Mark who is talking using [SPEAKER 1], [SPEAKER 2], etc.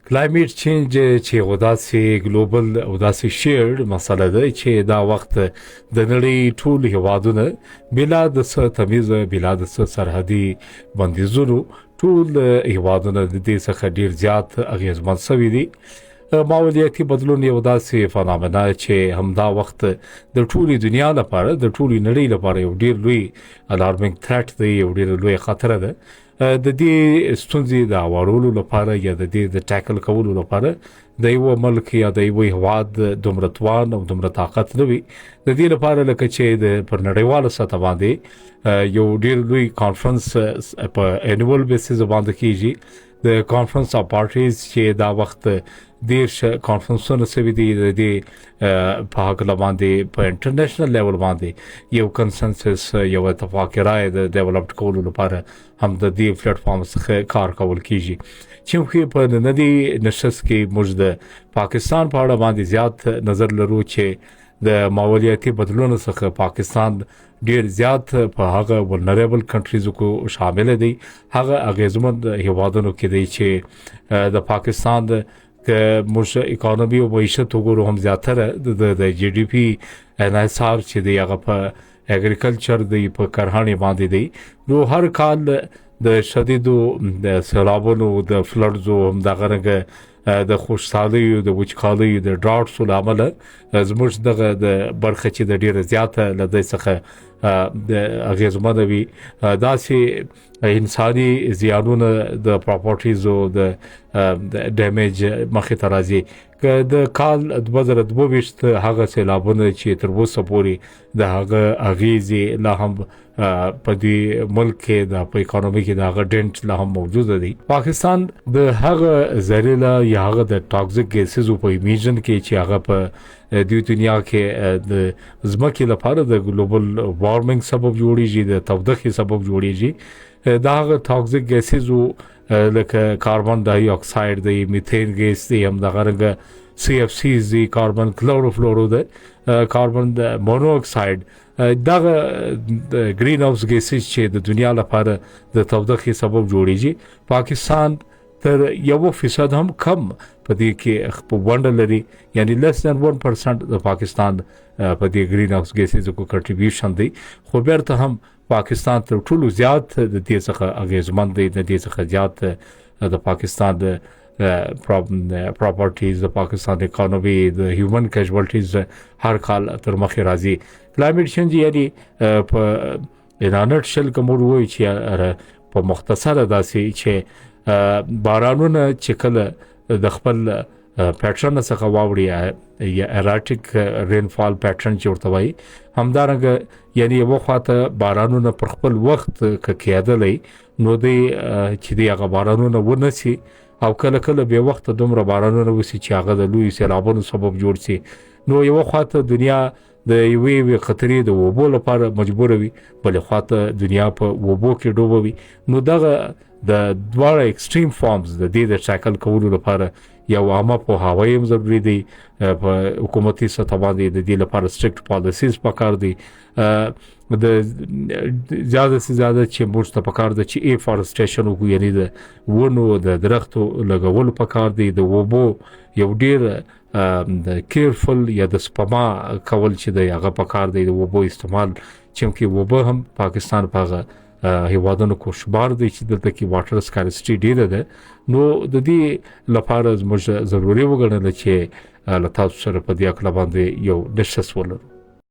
[SPEAKER 1] کلایمیټ چینج چې وداسې ګلوبل وداسې شیرډ مسله ده چې دا وخت د نړۍ ټول هیوادونه بلا د څه تمیز بلا د څه سرحدي بندیزونو ټول هیوادونه د دې څخه ډیر زیات اغیزمن شوي دي. ماحولیاتي بدلون یو داسې فنامنا چې همدا وخت د ټولې دنیا لپاره د ټولې نړۍ لپاره یو ډیر لوی الارمینګ تھریټ دی، یو ډیر لوی خطر ده. د دې ستونزې د اواړولو لپاره یا د دې د ټاکل کولو لپاره د یو ملک یا د یو هیواد دومره توان او دومره طاقت نه وي. د دې لپاره لکه چې د پر نړیواله سطح باندې یو ډیر لوی کانفرنس په انوال بیسیس باندې کیږي، د کانفرنس اف پارټیز چې دا وخت دیرش کانفرنسونه سوي دي. د دې په هکله باندې په انټرنیشنل لیول باندې یو کنسنسس یو اتفاق رائے د ډیولپډ کولو لپاره هم د دې پلیټ فارم څخه کار کول کیږي. چې په نننۍ نشست کې موږ د پاکستان په اړه باندې زیات نظر لرو چې د ماحولیاتي بدلون څخه پاکستان ډیر زیات په هغه ولنریبل کنټریزو کو شامل دي، هغه اغیزمن هیوادونو کې دي چې د پاکستان که موږ اکانومي او معیشت وګورو هم زیاتره د جی ډي پی انحصار چې دی هغه په اګریکلچر دی، په کرهڼې باندې دی. نو هر کال د شدیدو د سیلابونو د فلډزو هم دغه رنګه د خوشحالیو د وچکالیو د ډراټسو له امله زموږ دغه د برخه چې د ډیره زیاته له دې څخه د اغیزمنه وي. داسې انساني زیانونه د پراپرټیزو د ډیمیج مخې ته راځي. که د کال 2022 هغه سیلابونه چې تر اوسه پورې د هغه اغیزې لا هم په دې ملک کې د په اکانومي کې د هغه ډنټ لا هم موجود دی. پاکستان د هغه ذریعه یا هغه د ټاکسیک ګیسز په ایمیجن کې چې هغه په د دنیا کې د ځمکې لپاره د ګلوبل وارمنګ سبب جوړیږي، د تودوخې سبب جوړیږي. دا هغه ټاکسیک ګیسز لکه کاربن ډای اکساید دی، میثین ګیس دی، هم دغه رنګه سی اف سیز دی، کاربن کلوروفلورو دی، کاربن مونو اکساید، دغه گرین هاوس ګیسز چې د دنیا لپاره د تودوخې سبب جوړیږي. پاکستان تر 1% هم کم په دې کې ونډه لري، یعنی less than 1% د پاکستان په دې گرین هاوس ګیسز کو کنټریبیوشن دی. خو بیرته هم پاکستان تر ټولو زیات د دې څخه اغیزمن دی، د دې څخه زیات د پاکستان د پراپرټیز، د پاکستان اکانومي، د هیومن کیژوالټیز هر کال تر مخې راځي. کلایمیټ چینج یعنی په انانټ شل کومور وای چې په مختصره داسې چې بارانونه چې کله د خپل پیټرن څخه واوړي یا اراټیک رینفال پیټرن چې ورته وایي، همدارنګه یعنی یو خواته بارانونه پر خپل وخت کېدلې نو دی چې دی هغه بارانونه ونسي او کله کله به وخت دومره بارانونه وسی چې هغه د لوی سیلابونو سبب جوړ شي. نو یو خواته دنیا د یوې خطرې د وبو لپاره مجبور وي، بل خواته دنیا په وبو کې ډوبوي. نو دغه د دواړه ایکستریم فارمز د دې د ټاکل کولو لپاره یو عامه پوهاوی هم ضروري دی. په حکومتي سطح باندې د دې لپاره سټریکټ پالیسیز پکار دي. د زیاده سے زیاده چې موږ ته پکار دي چې افورسټیشن وکړو، یعنی د ونو د درختو لګول پکار دي. د وبو یو ډیر د کیرفل یا د سپما کول چې د هغه پکار دی، د وبو استعمال چې وبو هم پاکستان په هیوادونو کو شمار دی چې دلته کې واټر سکارسټي ډیره ده. نو د دې لپاره موږ ضروري وګڼل چې له تاسو سره په دې اړه باندې یو ډسکس ولرو.